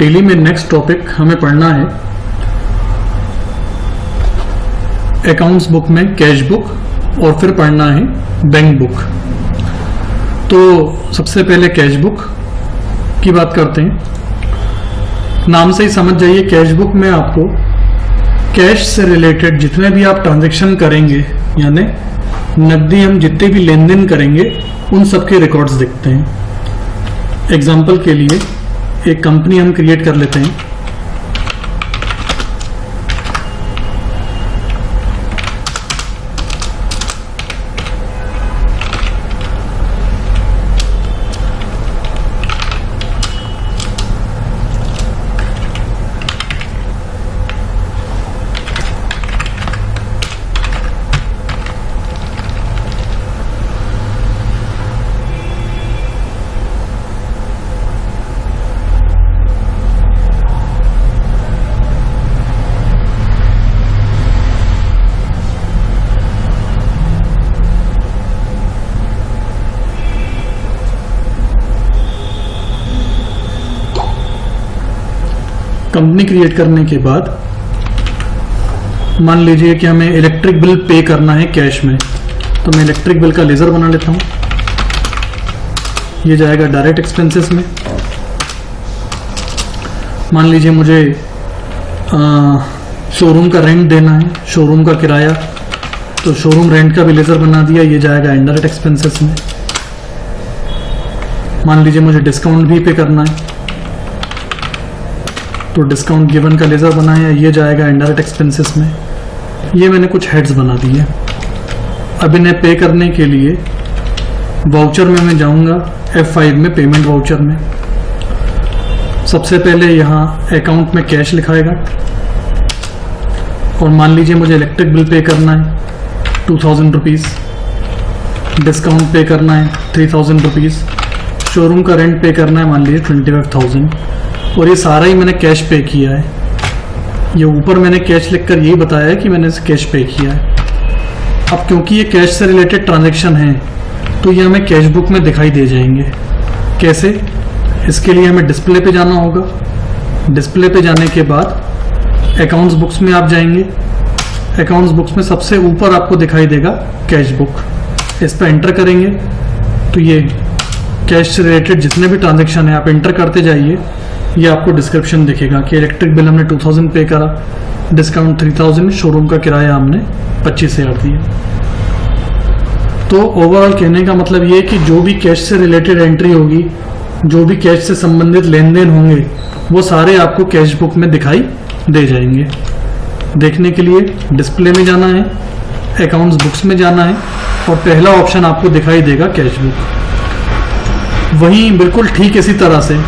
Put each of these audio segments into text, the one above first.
Tele में next topic हमें पढ़ना है अकाउंट्स बुक में कैश बुक और फिर पढ़ना है बैंक बुक। तो सबसे पहले कैश बुक की बात करते हैं। नाम से ही समझ जाइए, कैश बुक में आपको कैश से रिलेटेड जितने भी आप ट्रांजैक्शन करेंगे, यानी नकदी हम जितने भी लेन देन करेंगे उन सब के रिकॉर्ड्स दिखते हैं। एग्जाम्पल के लिए एक कंपनी हम क्रिएट कर लेते हैं। कंपनी क्रिएट करने के बाद मान लीजिए कि हमें इलेक्ट्रिक बिल पे करना है कैश में, तो मैं इलेक्ट्रिक बिल का लेजर बना लेता हूं। ये जाएगा डायरेक्ट एक्सपेंसेस में। मान लीजिए मुझे शोरूम का रेंट देना है, शोरूम का किराया, तो शोरूम रेंट का भी लेजर बना दिया, ये जाएगा इनडायरेक्ट एक्सपेंसेस में। मान लीजिए मुझे डिस्काउंट भी पे करना है, तो डिस्काउंट गिवन का लेजर बनाया, ये जाएगा इनडायरेक्ट एक्सपेंसेस में। ये मैंने कुछ हेड्स बना दिए। अब इन्हें पे करने के लिए वाउचर में मैं जाऊंगा F5 में, पेमेंट वाउचर में। सबसे पहले यहाँ अकाउंट में कैश लिखाएगा और मान लीजिए मुझे इलेक्ट्रिक बिल पे करना है 2000 रुपीज़, डिस्काउंट पे करना है 3000 रुपीज़, शोरूम का रेंट पे करना है मान लीजिए 25,000, और ये सारा ही मैंने कैश पे किया है। ये ऊपर मैंने कैश लिखकर यही बताया है कि मैंने इसे कैश पे किया है। अब क्योंकि ये कैश से रिलेटेड ट्रांजैक्शन है तो ये हमें कैश बुक में दिखाई दे जाएंगे। कैसे? इसके लिए हमें डिस्प्ले पे जाना होगा। डिस्प्ले पे जाने के बाद अकाउंट्स बुक्स में आप जाएंगे। अकाउंट्स बुक्स में सबसे ऊपर आपको दिखाई देगा कैश बुक। इस पर एंटर करेंगे तो ये कैश से रिलेटेड जितने भी ट्रांजैक्शन है आप एंटर करते जाइए। ये आपको डिस्क्रिप्शन दिखेगा कि इलेक्ट्रिक बिल हमने 2000 पे करा, डिस्काउंट 3000, शोरूम का किराया हमने 25,000 दिया। तो ओवरऑल कहने का मतलब ये है कि जो भी कैश से रिलेटेड एंट्री होगी, जो भी कैश से संबंधित लेन देन होंगे, वो सारे आपको कैश बुक में दिखाई दे जाएंगे। देखने के लिए डिस्प्ले में जाना है, अकाउंट्स बुक्स में जाना है और पहला ऑप्शन आपको दिखाई देगा कैश बुक। वहीं बिल्कुल ठीक इसी तरह से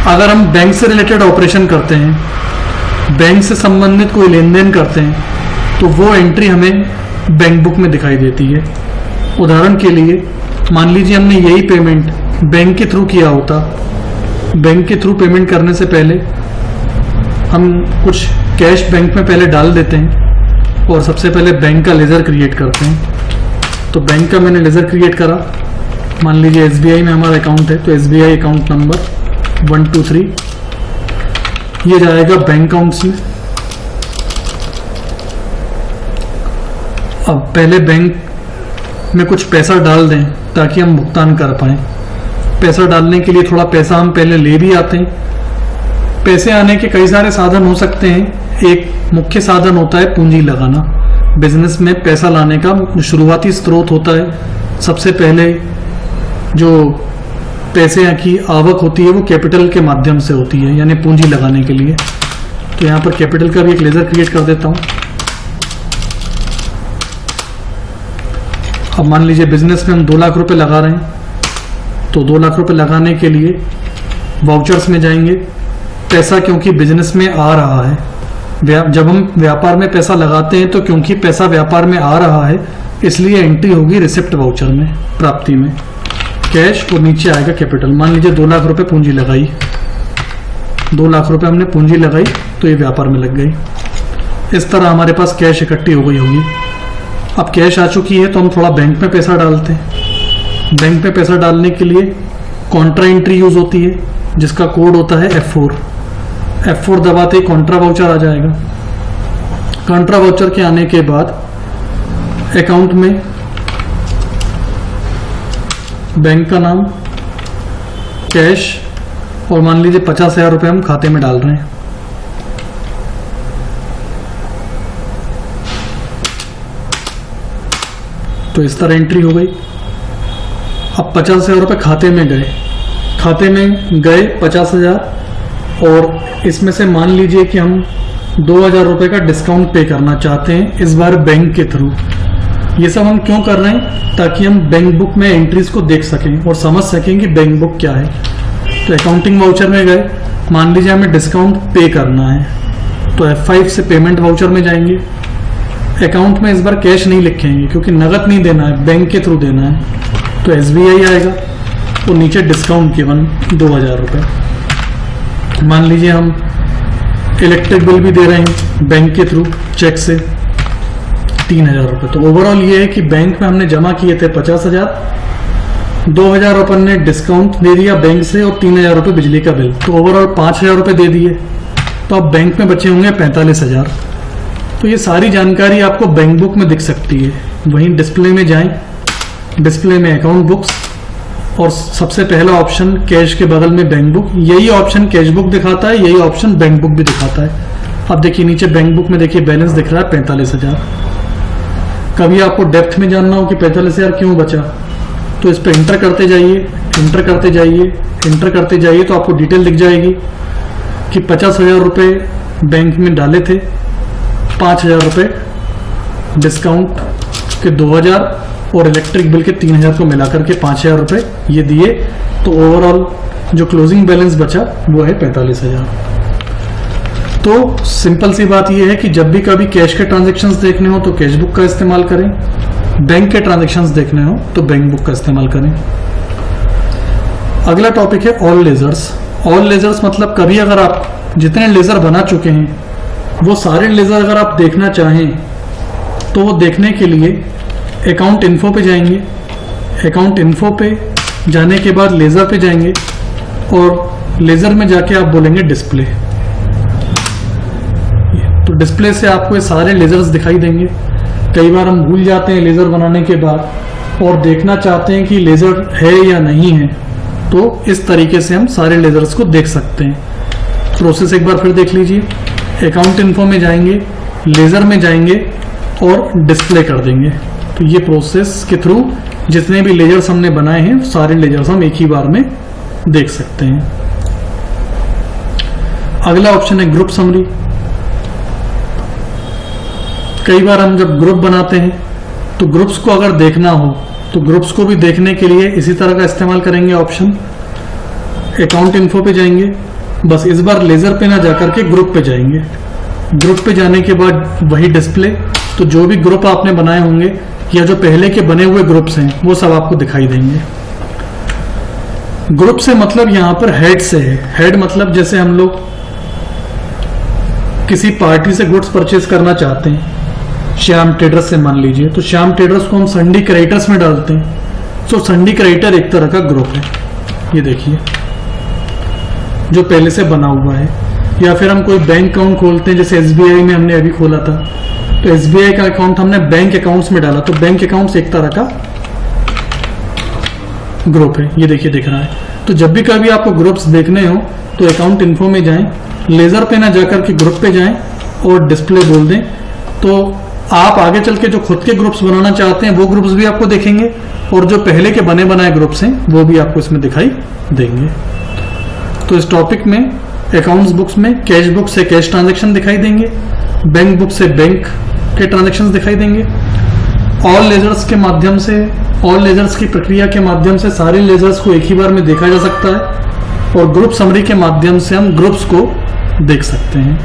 अगर हम बैंक से रिलेटेड ऑपरेशन करते हैं, बैंक से संबंधित कोई लेन देन करते हैं, तो वो एंट्री हमें बैंक बुक में दिखाई देती है। उदाहरण के लिए मान लीजिए हमने यही पेमेंट बैंक के थ्रू किया होता। बैंक के थ्रू पेमेंट करने से पहले हम कुछ कैश बैंक में पहले डाल देते हैं और सबसे पहले बैंक का लेजर क्रिएट करते हैं। तो बैंक का मैंने लेजर क्रिएट करा। मान लीजिए SBI में हमारा अकाउंट है, तो SBI अकाउंट नंबर 123 ये जाएगा बैंक अकाउंट्स में। अब पहले बैंक में कुछ पैसा डाल दें ताकि हम भुगतान कर पाएं। पैसा डालने के लिए थोड़ा पैसा हम पहले ले भी आते हैं। पैसे आने के कई सारे साधन हो सकते हैं। एक मुख्य साधन होता है पूंजी लगाना। बिजनेस में पैसा लाने का शुरुआती स्रोत होता है। सबसे पहले जो पैसे की आवक होती है वो कैपिटल के माध्यम से होती है, यानी पूंजी लगाने के लिए। तो यहाँ पर कैपिटल का भी एक लेजर क्रिएट कर देता हूँ। अब मान लीजिए बिजनेस में हम 2 लाख रुपए लगा रहे हैं, तो 2 लाख रुपए लगाने के लिए वाउचर्स में जाएंगे। पैसा क्योंकि बिजनेस में आ रहा है, जब हम व्यापार में पैसा लगाते हैं तो क्योंकि पैसा व्यापार में आ रहा है इसलिए एंट्री होगी रिसिप्ट वाउचर में, प्राप्ति में, कैश, और नीचे आएगा कैपिटल। मान लीजिए 2 लाख रुपए पूंजी लगाई, 2 लाख रुपए हमने पूंजी लगाई तो ये व्यापार में लग गई। इस तरह हमारे पास कैश इकट्ठी हो गई होगी। अब कैश आ चुकी है तो हम थोड़ा बैंक में पैसा डालते हैं। बैंक में पैसा डालने के लिए कॉन्ट्रा एंट्री यूज होती है। जिसका कोड होता है F4। F4 दबाते ही कॉन्ट्रा वाउचर आ जाएगा। कॉन्ट्रा वाउचर के आने के बाद अकाउंट में बैंक का नाम, कैश, और मान लीजिए 50,000 रुपये हम खाते में डाल रहे हैं। तो इस तरह एंट्री हो गई। अब 50,000 रुपये खाते में गए, 50,000, और इसमें से मान लीजिए कि हम 2,000 रुपये का डिस्काउंट पे करना चाहते हैं, इस बार बैंक के थ्रू। ये सब हम क्यों कर रहे हैं? ताकि हम बैंक बुक में एंट्रीज को देख सकें और समझ सकें कि बैंक बुक क्या है। तो अकाउंटिंग वाउचर में गए, मान लीजिए हमें डिस्काउंट पे करना है, तो F5 से पेमेंट वाउचर में जाएंगे। अकाउंट में इस बार कैश नहीं लिखेंगे क्योंकि नगद नहीं देना है, बैंक के थ्रू देना है, तो SBI आएगा और नीचे डिस्काउंट केवल 2,000 रुपये। मान लीजिए हम इलेक्ट्रिक बिल भी दे रहे हैं बैंक के थ्रू चेक से 3,000 रुपये। तो ओवरऑल ये है कि बैंक में हमने जमा किए थे 50,000, 2,000 रुपये ने डिस्काउंट दे दिया बैंक से और 3,000 रुपये बिजली का बिल, तो ओवरऑल 5,000 रुपये दे दिए। तो अब बैंक में बचे होंगे 45,000। तो ये सारी जानकारी आपको बैंक बुक में दिख सकती है। वहीं डिस्प्ले में जाएं, डिस्प्ले में अकाउंट बुक्स, और सबसे पहला ऑप्शन कैश के बगल में बैंक बुक, यही ऑप्शन कैश बुक दिखाता है, यही ऑप्शन बैंक बुक भी दिखाता है। अब देखिए नीचे बैंक बुक में देखिए बैलेंस दिख रहा है 45,000। कभी आपको डेप्थ में जानना हो कि 45,000 क्यों बचा, तो इस पर इंटर करते जाइए, इंटर करते जाइए, इंटर करते जाइए, तो आपको डिटेल दिख जाएगी कि 50,000 रुपये बैंक में डाले थे, 5,000 रुपये डिस्काउंट के 2,000 और इलेक्ट्रिक बिल के 3,000 को मिलाकर के 5,000 रुपये ये दिए। तो ओवरऑल जो क्लोजिंग बैलेंस बचा वो है 45,000। तो सिंपल सी बात ये है कि जब भी कभी कैश के ट्रांजेक्शन्स देखने हो तो कैश बुक का इस्तेमाल करें, बैंक के ट्रांजेक्शन्स देखने हो तो बैंक बुक का इस्तेमाल करें। अगला टॉपिक है ऑल लेजर्स। ऑल लेजर्स मतलब कभी अगर आप जितने लेजर बना चुके हैं वो सारे लेजर अगर आप देखना चाहें तो वो देखने के लिए अकाउंट इन्फो पे जाएंगे। अकाउंट इन्फो पे जाने के बाद लेजर पे जाएंगे और लेजर में जाके आप बोलेंगे डिस्प्ले। तो डिस्प्ले से आपको ये सारे लेजर्स दिखाई देंगे। कई बार हम भूल जाते हैं लेजर बनाने के बाद और देखना चाहते हैं कि लेजर है या नहीं है, तो इस तरीके से हम सारे लेजर्स को देख सकते हैं। प्रोसेस एक बार फिर देख लीजिए। अकाउंट इन्फो में जाएंगे, लेजर में जाएंगे और डिस्प्ले कर देंगे। तो ये प्रोसेस के थ्रू जितने भी लेजर्स हमने बनाए हैं सारे लेजर्स हम एक ही बार में देख सकते हैं। अगला ऑप्शन है ग्रुप समरी। कई बार हम जब ग्रुप बनाते हैं तो ग्रुप्स को अगर देखना हो तो ग्रुप्स को भी देखने के लिए इसी तरह का इस्तेमाल करेंगे ऑप्शन। अकाउंट इन्फो पे जाएंगे, बस इस बार लेजर पे ना जाकर के ग्रुप पे जाएंगे। ग्रुप पे जाने के बाद वही डिस्प्ले, तो जो भी ग्रुप आपने बनाए होंगे या जो पहले के बने हुए ग्रुप्स हैं वो सब आपको दिखाई देंगे। ग्रुप से मतलब यहां पर हेड से है। हेड मतलब जैसे हम लोग किसी पार्टी से गुड्स परचेज करना चाहते हैं, श्याम ट्रेडर्स से मान लीजिए, तो श्याम ट्रेडर्स को हम संडी क्रेडिटर्स में डालते हैं। तो संडी क्रेडिटर एक तरह का ग्रुप है, ये देखिए जो पहले से बना हुआ है। या फिर हम कोई बैंक अकाउंट खोलते हैं, जैसे SBI में हमने अभी खोला था, तो SBI का अकाउंट हमने बैंक अकाउंट्स में डाला, तो बैंक अकाउंट्स एक तरह का ग्रुप है, ये देखिए दिख रहा है। तो जब भी कभी आपको ग्रुप्स देखने हो तो अकाउंट इन्फो में जाएं, लेजर पे ना जाकर के ग्रुप पे जाएं और डिस्प्ले बोल दें, तो आप आगे चल के जो खुद के ग्रुप्स बनाना चाहते हैं वो ग्रुप्स भी आपको देखेंगे और जो पहले के बने बनाए ग्रुप्स हैं वो भी आपको इसमें दिखाई देंगे। तो इस टॉपिक में अकाउंट्स बुक्स में कैश बुक से कैश ट्रांजैक्शन दिखाई देंगे, बैंक बुक से बैंक के ट्रांजैक्शंस दिखाई देंगे। ऑल लेजर्स के माध्यम से, ऑल लेजर्स की प्रक्रिया के माध्यम से सारे लेजर्स को एक ही बार में देखा जा सकता है और ग्रुप समरी के माध्यम से हम ग्रुप्स को देख सकते हैं।